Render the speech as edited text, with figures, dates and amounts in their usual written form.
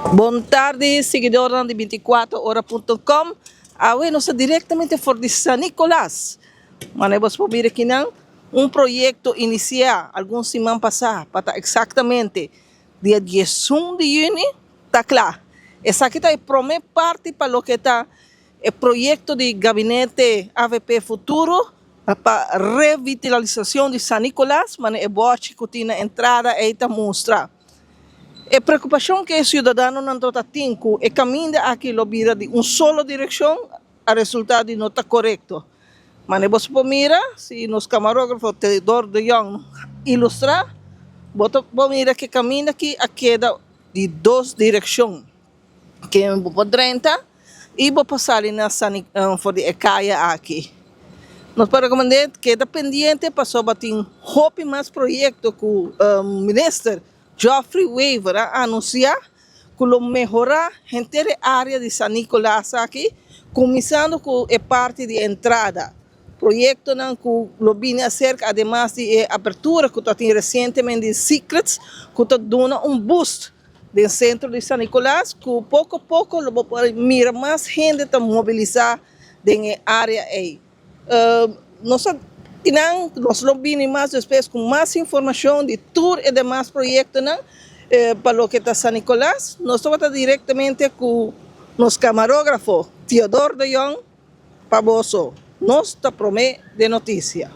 Boa tarde, seguidora de 24horas.com. Bueno, diretamente de San Nicolás. Manebos por vir aqui não projeto inicial, alguns semana passada, para exatamente dia 11 de junho, está claro. Essa aqui está a primeira parte para o que está o projeto de gabinete AVP Futuro para revitalização de San Nicolás, mas é bote que tem na entrada e está mostrar. A preocupação que o cidadão não está tendo é caminho aqui vira de solo direção, a resultado não está correto. Mas você pode mirar, se nos camarógrafos Teodoro de Jong ilustrar, você pode mirar que caminho aqui queda de duas direções. Que é para 30 e vou passar na for de Ecaia aqui. Nós para recomendar que é pendiente para só bater hope mais projeto com o ministro Geoffrey Weaver a anunciar que lo melhorar a inteira área de San Nicolás aqui, começando com a parte de entrada. Projeto que lo viene a hacer, además de abertura que tem recentemente de Secrets, que está dando boost do centro de San Nicolás, que pouco a pouco mira mais gente a mobilizar na área aí. Nós vamos mais depois com mais informação de tour e demais projetos para o que está San Nicolás. Nós estamos diretamente com nosso camarógrafo Teodoro de Jong para você. Nossa promessa de notícia.